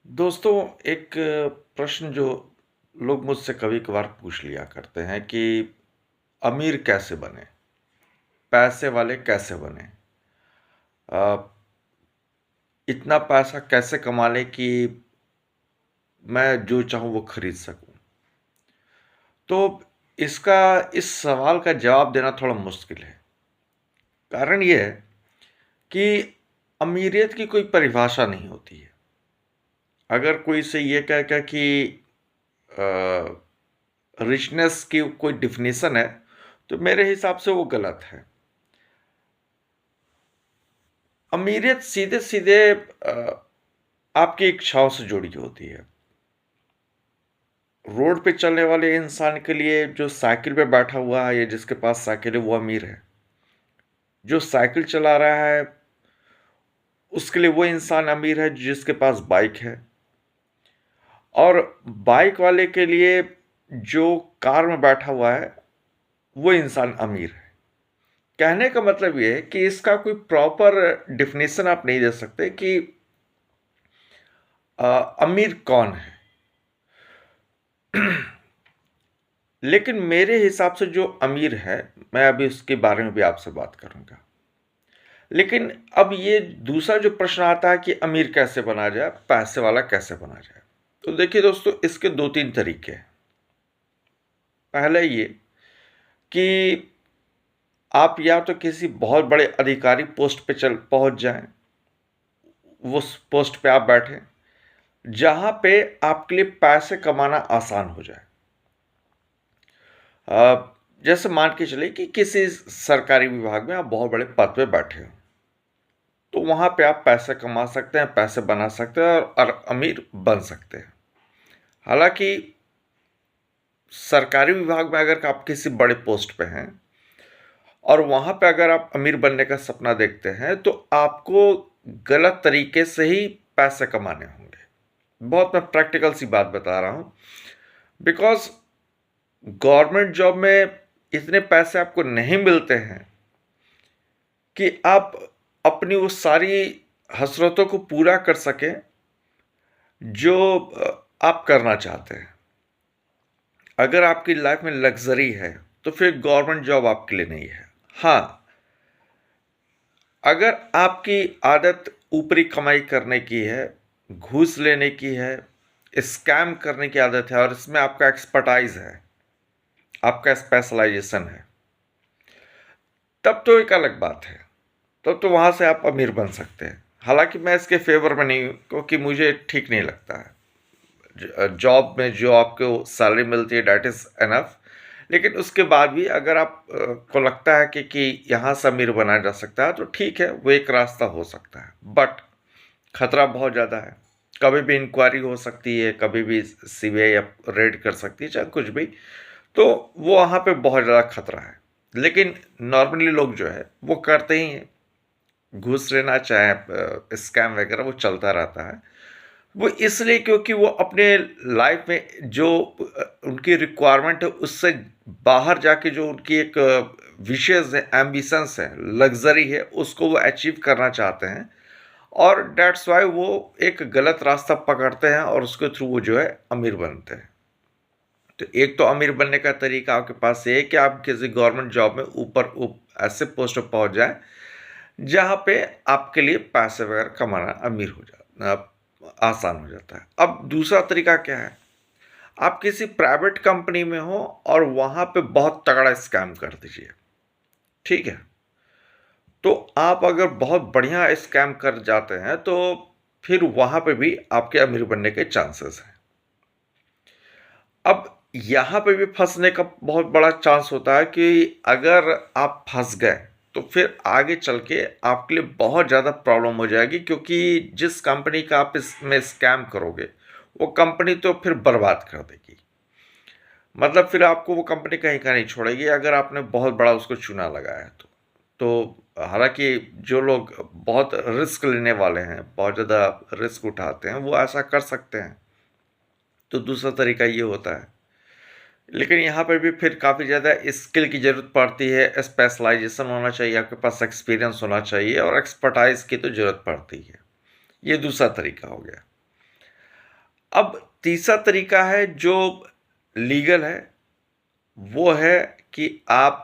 दोस्तों, एक प्रश्न जो लोग मुझसे कभी-कभार पूछ लिया करते हैं कि अमीर कैसे बनें? पैसे वाले कैसे बनें? अ, इतना पैसा कैसे कमा लें कि मैं जो चाहूँ वो खरीद सकूँ? तो इसका इस सवाल का जवाब देना थोड़ा मुश्किल है। कारण ये है कि अमीरियत की कोई परिभाषा नहीं होती है। अगर कोई इसे ये कहेगा कि अ, रिचनेस की कोई डेफिनिशन है, तो मेरे हिसाब से वो गलत है। अमीरियत सीधे-सीधे आपकी इच्छाओं से जुड़ी होती है। रोड पे चलने वाले इंसान के लिए जो साइकिल पे बैठा हुआ है या जिसके पास साइकिल है वो अमीर है। जो साइकिल चला रहा है उसके लिए वो इंसान अमीर है जिसके पास बाइक है। और बाइक वाले के लिए जो कार में बैठा हुआ है वो इंसान अमीर है। कहने का मतलब ये है कि इसका कोई प्रॉपर डेफिनेशन आप नहीं दे सकते कि अमीर कौन है। लेकिन मेरे हिसाब से जो अमीर है, मैं अभी उसके बारे में भी आपसे बात करूंगा। लेकिन अब ये दूसरा जो प्रश्न आता है कि अमीर कैसे बना जाए, पैसे वाला कैसे बना जाए। तो देखिए दोस्तों, इसके दो तीन तरीके हैं। पहले ये कि आप या तो किसी बहुत बड़े अधिकारी पोस्ट पे चल पहुंच जाएं, उस पोस्ट पे आप बैठे जहां पे आपके लिए पैसे कमाना आसान हो जाए। जैसे मान के चलिए कि किसी सरकारी विभाग में आप बहुत बड़े पद पे बैठे हो, तो वहां पे आप पैसे कमा सकते हैं, पैसे बना सकते हैं और अमीर बन सकते हैं। हालांकि सरकारी विभाग में अगर आप किसी बड़े पोस्ट पे हैं और वहां पे अगर आप अमीर बनने का सपना देखते हैं, तो आपको गलत तरीके से ही पैसे कमाने होंगे। बहुत मैं प्रैक्टिकल सी बात बता रहा हूं। बिकॉज गवर्नमेंट जॉब में इतने पैसे आपको नहीं मिलते हैं कि आप अपनी वो सारी हसरतों को पूरा कर सकें जो आप करना चाहते हैं। अगर आपकी लाइफ में लग्जरी है तो फिर गवर्नमेंट जॉब आपके लिए नहीं है। हाँ, अगर आपकी आदत ऊपरी कमाई करने की है, घूस लेने की है, स्कैम करने की आदत है और इसमें आपका एक्सपर्टाइज है, आपका स्पेशलाइजेशन है, तब तो एक अलग बात है। तब तो वहां से आप अमीर बन सकते हैं। हालांकि मैं इसके फेवर में नहीं हूं, क्योंकि मुझे ठीक नहीं लगता है जॉब में जो आपको सैलरी मिलती है डैट इज एनफ। लेकिन उसके बाद भी अगर आप को लगता है कि यहाँ से अमीर बना जा सकता है, तो ठीक है, वो एक रास्ता हो सकता है। बट खतरा बहुत ज़्यादा है। कभी भी इंक्वायरी हो सकती है, कभी भी सीबीआई रेड कर सकती है, चाहे कुछ भी। तो वो वहाँ पे बहुत ज़्यादा खतरा है। लेकिन नॉर्मली लोग जो है वो करते ही हैं। घूस लेना चाहे स्कैम वगैरह वो चलता रहता है। वो इसलिए क्योंकि वो अपने लाइफ में जो उनकी रिक्वायरमेंट है उससे बाहर जाके जो उनकी एक विशेष है, एम्बिशंस है, लग्जरी है, उसको वो अचीव करना चाहते हैं। और डेट्स वाई वो एक गलत रास्ता पकड़ते हैं और उसके थ्रू वो जो है अमीर बनते हैं। तो एक तो अमीर बनने का तरीका आपके पास ये है कि आप किसी गवर्नमेंट जॉब में ऊपर ऐसे पोस्ट पर पहुंच जाए जहां पे आपके लिए पैसे वगैरह कमाना अमीर हो जाता, आसान हो जाता है। अब दूसरा तरीका क्या है? आप किसी प्राइवेट कंपनी में हो और वहां पे बहुत तगड़ा स्कैम कर दीजिए। ठीक है, तो आप अगर बहुत बढ़िया स्कैम कर जाते हैं तो फिर वहां पे भी आपके अमीर बनने के चांसेस हैं। अब यहां पे भी फंसने का बहुत बड़ा चांस होता है कि अगर आप फंस गए तो फिर आगे चल के आपके लिए बहुत ज़्यादा प्रॉब्लम हो जाएगी, क्योंकि जिस कंपनी का आप इसमें स्कैम करोगे वो कंपनी तो फिर बर्बाद कर देगी। मतलब फिर आपको वो कंपनी कहीं का नहीं छोड़ेगी अगर आपने बहुत बड़ा उसको चूना लगाया है तो हालांकि जो लोग बहुत रिस्क लेने वाले हैं, बहुत ज़्यादा रिस्क उठाते हैं, वो ऐसा कर सकते हैं। तो दूसरा तरीका ये होता है। लेकिन यहाँ पर भी फिर काफ़ी ज़्यादा स्किल की ज़रूरत पड़ती है, स्पेशलाइजेशन होना चाहिए, आपके पास एक्सपीरियंस होना चाहिए और एक्सपर्टाइज की तो ज़रूरत पड़ती है। ये दूसरा तरीका हो गया। अब तीसरा तरीका है जो लीगल है, वो है कि आप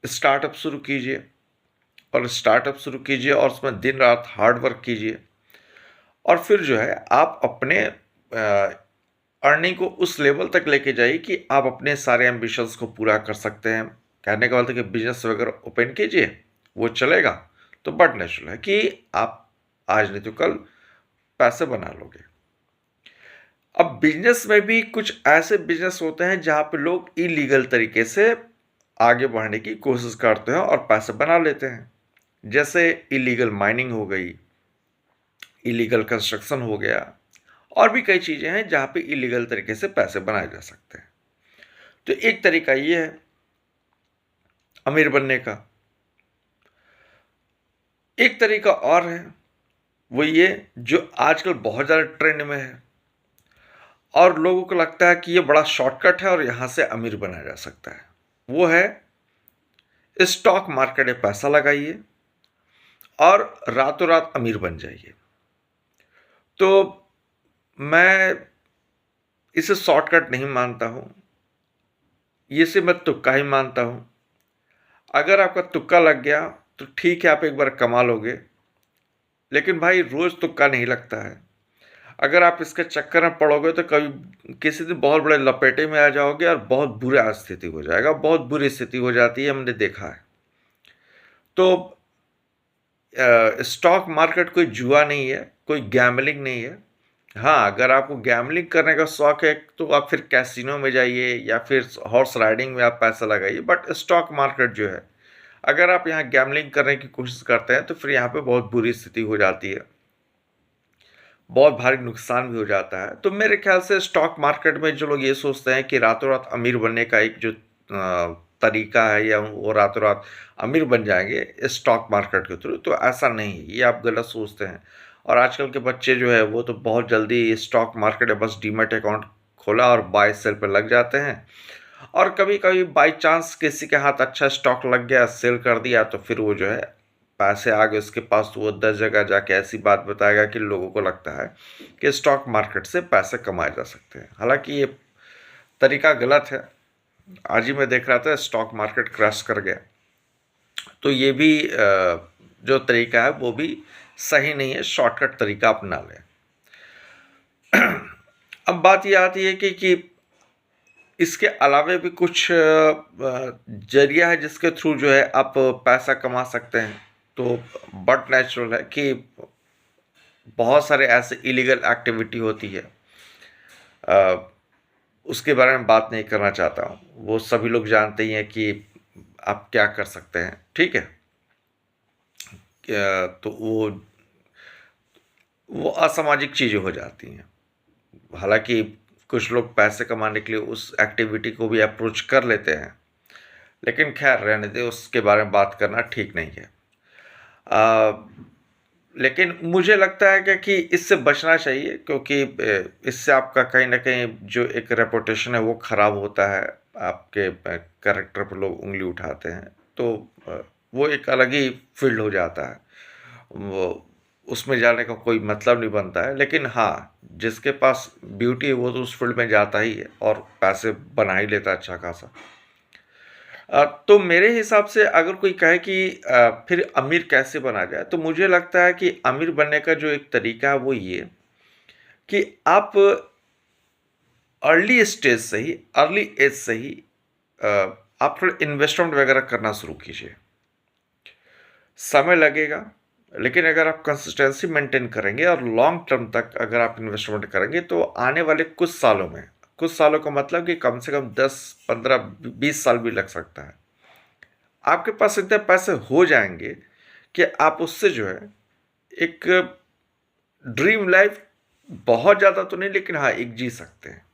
स्टार्टअप शुरू कीजिए, और स्टार्टअप शुरू कीजिए और उसमें दिन रात हार्ड वर्क कीजिए, और फिर जो है आप अपने अर्निंग को उस लेवल तक लेके जाइए कि आप अपने सारे एम्बिशंस को पूरा कर सकते हैं। कहने का मतलब है कि बिजनेस वगैरह ओपन कीजिए, वो चलेगा तो बट नेचुरल है कि आप आज नहीं तो कल पैसे बना लोगे। अब बिजनेस में भी कुछ ऐसे बिजनेस होते हैं जहाँ पे लोग इलीगल तरीके से आगे बढ़ने की कोशिश करते हैं और पैसे बना लेते हैं, जैसे इलीगल माइनिंग हो गई, इलीगल कंस्ट्रक्शन हो गया, और भी कई चीज़ें हैं जहाँ पे इलीगल तरीके से पैसे बनाए जा सकते हैं। तो एक तरीका ये है अमीर बनने का। एक तरीका और है, वो ये जो आजकल बहुत ज़्यादा ट्रेंड में है और लोगों को लगता है कि ये बड़ा शॉर्टकट है और यहाँ से अमीर बना जा सकता है, वो है स्टॉक मार्केट में पैसा लगाइए और रातों रात अमीर बन जाइए। तो मैं इसे शॉर्टकट नहीं मानता हूँ, ये से मैं तुक्का ही मानता हूँ। अगर आपका तुक्का लग गया तो ठीक है, आप एक बार कमा लोगे, लेकिन भाई रोज़ तुक्का नहीं लगता है। अगर आप इसके चक्कर में पड़ोगे तो कभी किसी दिन बहुत बड़े लपेटे में आ जाओगे और बहुत बुरा स्थिति हो जाएगा, बहुत बुरी स्थिति हो जाती है, हमने देखा है। तो स्टॉक मार्केट कोई जुआ नहीं है, कोई गैम्बलिंग नहीं है। हाँ, अगर आपको गैम्बलिंग करने का शौक है तो आप फिर कैसीनो में जाइए या फिर हॉर्स राइडिंग में आप पैसा लगाइए, बट स्टॉक मार्केट जो है, अगर आप यहाँ गैम्बलिंग करने की कोशिश करते हैं तो फिर यहाँ पे बहुत बुरी स्थिति हो जाती है, बहुत भारी नुकसान भी हो जाता है। तो मेरे ख्याल से स्टॉक मार्केट में जो लोग ये सोचते हैं कि रातों रात अमीर बनने का एक जो तरीका है या वो रातों रात अमीर बन जाएंगे स्टॉक मार्केट के थ्रू, तो ऐसा नहीं है, ये आप गलत सोचते हैं। और आजकल के बच्चे जो है वो तो बहुत जल्दी स्टॉक मार्केट में बस डीमैट अकाउंट खोला और बाय सेल पर लग जाते हैं, और कभी कभी बाई चांस किसी के हाथ अच्छा स्टॉक लग गया, सेल कर दिया, तो फिर वो जो है पैसे आ गए उसके पास, तो वो 10 जगह जाके ऐसी बात बताएगा कि लोगों को लगता है कि स्टॉक मार्केट से पैसे कमाए जा सकते हैं। हालांकि ये तरीका गलत है। आज ही मैं देख रहा था स्टॉक मार्केट क्रैश कर गया, तो ये भी जो तरीका है वो भी सही नहीं है, शॉर्टकट तरीका अपना लें। अब बात ये आती है कि इसके अलावा भी कुछ जरिया है जिसके थ्रू जो है आप पैसा कमा सकते हैं। तो बट नेचुरल है कि बहुत सारे ऐसे इलीगल एक्टिविटी होती है, उसके बारे में बात नहीं करना चाहता हूँ, वो सभी लोग जानते ही हैं कि आप क्या कर सकते हैं, ठीक है। तो वो असामाजिक चीज़ें हो जाती हैं। हालांकि कुछ लोग पैसे कमाने के लिए उस एक्टिविटी को भी अप्रोच कर लेते हैं, लेकिन खैर रहने दे, उसके बारे में बात करना ठीक नहीं है। लेकिन मुझे लगता है कि इससे बचना चाहिए, क्योंकि इससे आपका कहीं ना कहीं जो एक रेपुटेशन है वो ख़राब होता है, आपके कैरेक्टर पर लोग उंगली उठाते हैं, तो वो एक अलग ही फील्ड हो जाता है, वो उसमें जाने का कोई मतलब नहीं बनता है। लेकिन हाँ, जिसके पास ब्यूटी है वो तो उस फील्ड में जाता ही है और पैसे बना ही लेता है अच्छा खासा। तो मेरे हिसाब से अगर कोई कहे कि फिर अमीर कैसे बना जाए, तो मुझे लगता है कि अमीर बनने का जो एक तरीका है वो ये कि आप अर्ली स्टेज से ही, अर्ली एज से ही आप थोड़ा इन्वेस्टमेंट वगैरह करना शुरू कीजिए। समय लगेगा, लेकिन अगर आप कंसिस्टेंसी मेंटेन करेंगे और लॉन्ग टर्म तक अगर आप इन्वेस्टमेंट करेंगे तो आने वाले कुछ सालों में, कुछ सालों का मतलब कि कम से कम 10, 15, 20 साल भी लग सकता है, आपके पास इतने पैसे हो जाएंगे कि आप उससे जो है एक ड्रीम लाइफ, बहुत ज़्यादा तो नहीं लेकिन हाँ एक जी सकते हैं।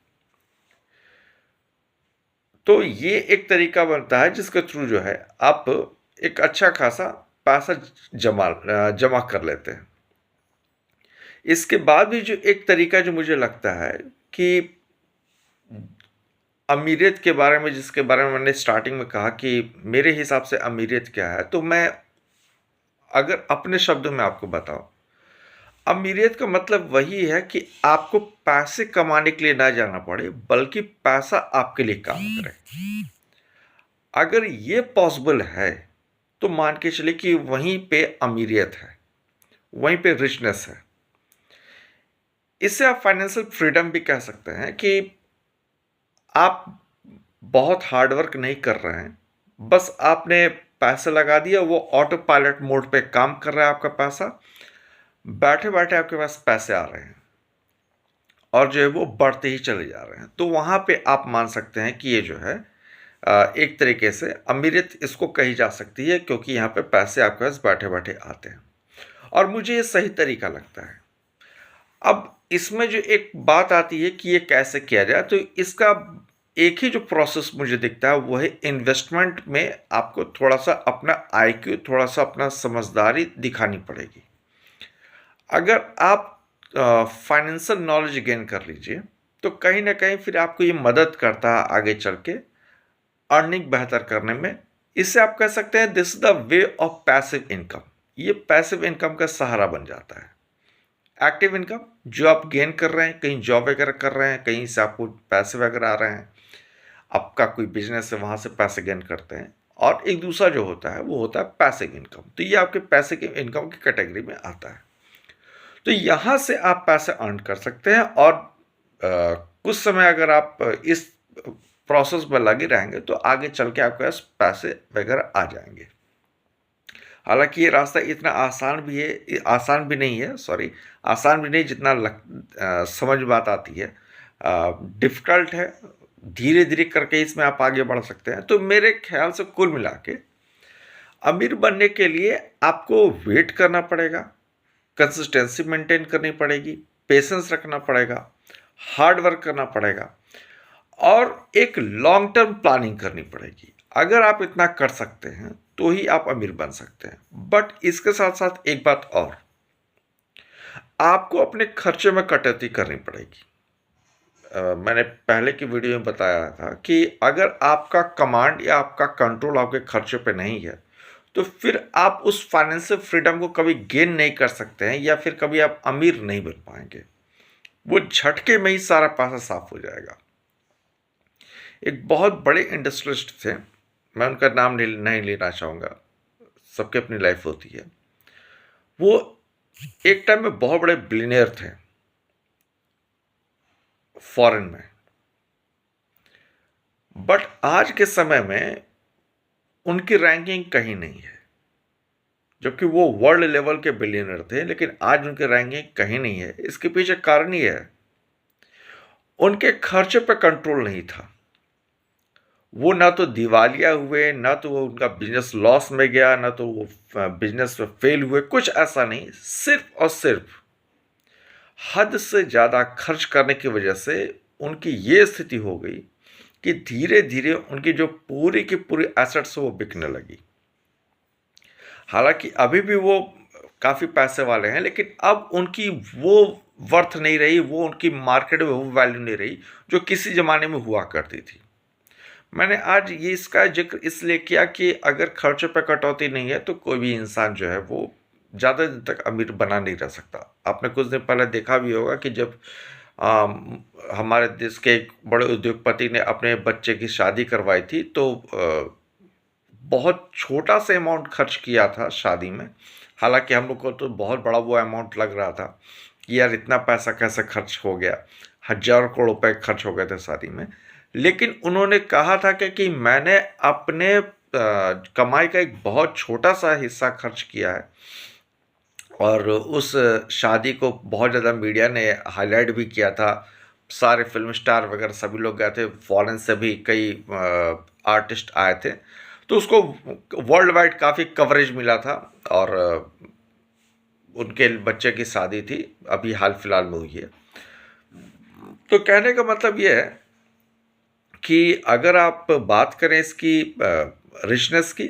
तो ये एक तरीका बनता है जिसके थ्रू जो है आप एक अच्छा खासा पैसा जमा कर लेते हैं। इसके बाद भी जो एक तरीका जो मुझे लगता है कि अमीरियत के बारे में, जिसके बारे में मैंने स्टार्टिंग में कहा कि मेरे हिसाब से अमीरियत क्या है, तो मैं अगर अपने शब्दों में आपको बताऊं, अमीरियत का मतलब वही है कि आपको पैसे कमाने के लिए ना जाना पड़े, बल्कि पैसा आपके लिए काम करे। अगर ये पॉसिबल है, तो मान के चलिए कि वहीं पे अमीरियत है, वहीं पे रिचनेस है। इसे आप फाइनेंशियल फ्रीडम भी कह सकते हैं कि आप बहुत हार्ड वर्क नहीं कर रहे हैं, बस आपने पैसे लगा दिया, वो ऑटो पायलट मोड पे काम कर रहा है आपका पैसा, बैठे बैठे आपके पास पैसे आ रहे हैं और जो है वो बढ़ते ही चले जा रहे हैं। तो वहाँ पे आप मान सकते हैं कि ये जो है एक तरीके से अमीरियत इसको कही जा सकती है, क्योंकि यहाँ पे पैसे आपके पास बैठे बैठे आते हैं, और मुझे ये सही तरीका लगता है। अब इसमें जो एक बात आती है कि ये कैसे किया जाए, तो इसका एक ही जो प्रोसेस मुझे दिखता है वो है इन्वेस्टमेंट में आपको थोड़ा सा अपना आईक्यू, थोड़ा सा अपना समझदारी दिखानी पड़ेगी। अगर आप फाइनेंशियल नॉलेज गेन कर लीजिए, तो कहीं ना कहीं फिर आपको ये मदद करता है आगे चल के अर्निंग बेहतर करने में। इससे आप कह सकते हैं this is the way of passive income. ये पैसिव इनकम का सहारा बन जाता है। एक्टिव इनकम जो आप गेन कर रहे हैं, कहीं जॉब वगैरह कर रहे हैं, कहीं से आपको पैसे वगैरह आ रहे हैं, आपका कोई बिजनेस है वहाँ से पैसे गेन करते हैं। और एक दूसरा जो होता है वो होता है पैसिव इनकम। तो ये आपके पैसे की इनकम की कैटेगरी में आता है। तो यहाँ से आप पैसे अर्न कर सकते हैं, और कुछ समय अगर आप इस प्रोसेस में लगे रहेंगे तो आगे चल के आपके पास पैसे वगैरह आ जाएंगे। हालांकि ये रास्ता इतना आसान भी है, आसान भी नहीं है, सॉरी, आसान भी नहीं जितना समझ बात आती है, डिफ़िकल्ट है। धीरे धीरे करके इसमें आप आगे बढ़ सकते हैं। तो मेरे ख्याल से कुल मिला के अमीर बनने के लिए आपको वेट करना पड़ेगा, कंसिस्टेंसी मेंटेन करनी पड़ेगी, पेशेंस रखना पड़ेगा, हार्ड वर्क करना पड़ेगा, और एक लॉन्ग टर्म प्लानिंग करनी पड़ेगी। अगर आप इतना कर सकते हैं तो ही आप अमीर बन सकते हैं। बट इसके साथ साथ एक बात और, आपको अपने खर्चे में कटौती करनी पड़ेगी। मैंने पहले की वीडियो में बताया था कि अगर आपका कमांड या आपका कंट्रोल आपके खर्चे पे नहीं है, तो फिर आप उस फाइनेंशियल फ्रीडम को कभी गेन नहीं कर सकते हैं, या फिर कभी आप अमीर नहीं बन पाएंगे। वो झटके में ही सारा पैसा साफ हो जाएगा। एक बहुत बड़े इंडस्ट्रियलिस्ट थे, मैं उनका नाम नहीं लेना चाहूँगा, सबकी अपनी लाइफ होती है। वो एक टाइम में बहुत बड़े बिलियनियर थे फॉरेन में, बट आज के समय में उनकी रैंकिंग कहीं नहीं है। जबकि वो वर्ल्ड लेवल के बिलियनर थे, लेकिन आज उनकी रैंकिंग कहीं नहीं है। इसके पीछे कारण ये है, उनके खर्चे पर कंट्रोल नहीं था। वो ना तो दिवालिया हुए, ना तो वो उनका बिजनेस लॉस में गया, ना तो वो बिजनेस में फेल हुए, कुछ ऐसा नहीं। सिर्फ और सिर्फ हद से ज़्यादा खर्च करने की वजह से उनकी ये स्थिति हो गई कि धीरे धीरे उनकी जो पूरी की पूरी एसेट्स वो बिकने लगी। हालांकि अभी भी वो काफ़ी पैसे वाले हैं, लेकिन अब उनकी वो वर्थ नहीं रही, वो उनकी मार्केट में वो वैल्यू नहीं रही जो किसी ज़माने में हुआ करती थी। मैंने आज ये इसका जिक्र इसलिए किया कि अगर खर्चे पर कटौती नहीं है तो कोई भी इंसान जो है वो ज़्यादा दिन तक अमीर बना नहीं रह सकता। आपने कुछ दिन पहले देखा भी होगा कि जब हमारे देश के एक बड़े उद्योगपति ने अपने बच्चे की शादी करवाई थी, तो बहुत छोटा सा अमाउंट खर्च किया था शादी में। हालांकि हम लोग को तो बहुत बड़ा वो अमाउंट लग रहा था कि यार इतना पैसा कैसे खर्च हो गया, हज़ारों करोड़ रुपए खर्च हो गए थे शादी में। लेकिन उन्होंने कहा था कि मैंने अपने कमाई का एक बहुत छोटा सा हिस्सा खर्च किया है, और उस शादी को बहुत ज़्यादा मीडिया ने हाईलाइट भी किया था। सारे फिल्म स्टार वगैरह सभी लोग गए थे, फॉरेन से भी कई आर्टिस्ट आए थे, तो उसको वर्ल्ड वाइड काफ़ी कवरेज मिला था। और उनके बच्चे की शादी थी, अभी हाल फिलहाल में हुई है। तो कहने का मतलब ये है कि अगर आप बात करें इसकी रिचनेस की,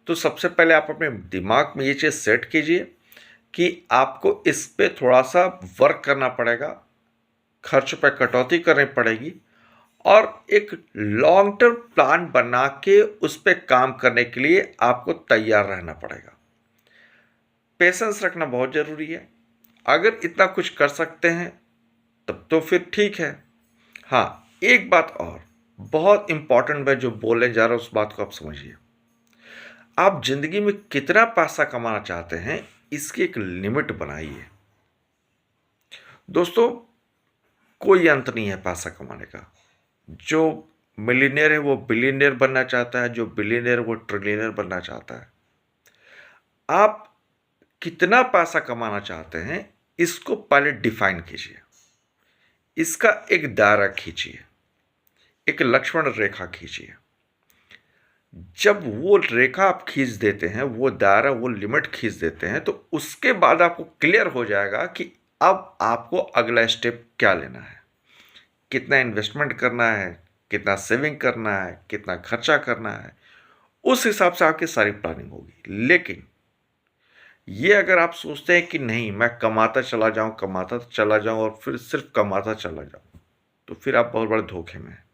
तो सबसे पहले आप अपने दिमाग में ये चीज़ सेट कीजिए कि आपको इस पे थोड़ा सा वर्क करना पड़ेगा, खर्च पे कटौती करनी पड़ेगी, और एक लॉन्ग टर्म प्लान बना के उस पे काम करने के लिए आपको तैयार रहना पड़ेगा। पेशेंस रखना बहुत ज़रूरी है। अगर इतना कुछ कर सकते हैं तब तो फिर ठीक है। हाँ, एक बात और बहुत इंपॉर्टेंट मैं जो बोलने जा रहा हूं उस बात को आप समझिए। आप जिंदगी में कितना पैसा कमाना चाहते हैं इसकी एक लिमिट बनाइए। दोस्तों, कोई अंत नहीं है पैसा कमाने का। जो मिलियनेयर है वो बिलियनियर बनना चाहता है, जो बिलियनियर वो ट्रिलियनियर बनना चाहता है। आप कितना पैसा कमाना चाहते हैं इसको पहले डिफाइन कीजिए, इसका एक दायरा खींचिए, एक लक्ष्मण रेखा खींचिए। जब वो रेखा आप खींच देते हैं, वो दायरा, वो लिमिट खींच देते हैं, तो उसके बाद आपको क्लियर हो जाएगा कि अब आपको अगला स्टेप क्या लेना है, कितना इन्वेस्टमेंट करना है, कितना सेविंग करना है, कितना खर्चा करना है। उस हिसाब से आपकी सारी प्लानिंग होगी। लेकिन ये अगर आप सोचते हैं कि नहीं मैं कमाता चला जाऊं और फिर सिर्फ कमाता चला जाऊं, तो फिर आप बहुत बड़े धोखे में हैं।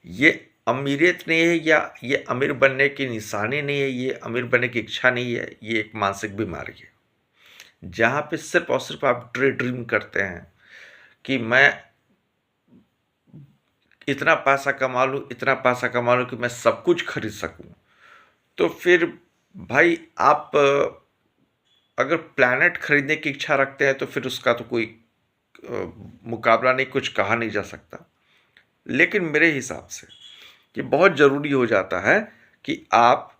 ये अमीरियत नहीं है, या ये अमीर बनने की निशानी नहीं है, ये अमीर बनने की इच्छा नहीं है, ये एक मानसिक बीमारी है। जहाँ पे सिर्फ और सिर्फ आप ड्रीम करते हैं कि मैं इतना पैसा कमा लूँ, इतना पैसा कमा लूँ कि मैं सब कुछ खरीद सकूँ। तो फिर भाई आप अगर प्लैनेट खरीदने की इच्छा रखते हैं तो फिर उसका तो कोई मुकाबला नहीं, कुछ कहा नहीं जा सकता। लेकिन मेरे हिसाब से ये बहुत ज़रूरी हो जाता है कि आप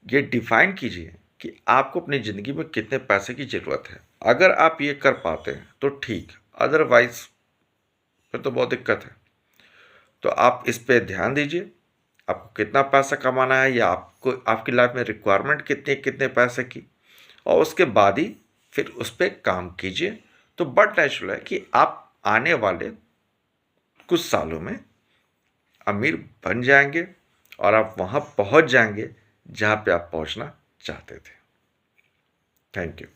ये डिफाइन कीजिए कि आपको अपनी ज़िंदगी में कितने पैसे की ज़रूरत है। अगर आप ये कर पाते हैं तो ठीक, अदरवाइज फिर तो बहुत दिक्कत है। तो आप इस पे ध्यान दीजिए, आपको कितना पैसा कमाना है, या आपको आपकी लाइफ में रिक्वायरमेंट कितने पैसे की, और उसके बाद ही फिर उस पर काम कीजिए। तो बट नेचुरल है कि आप आने वाले कुछ सालों में अमीर बन जाएंगे और आप वहाँ पहुँच जाएंगे जहाँ पे आप पहुँचना चाहते थे। Thank you.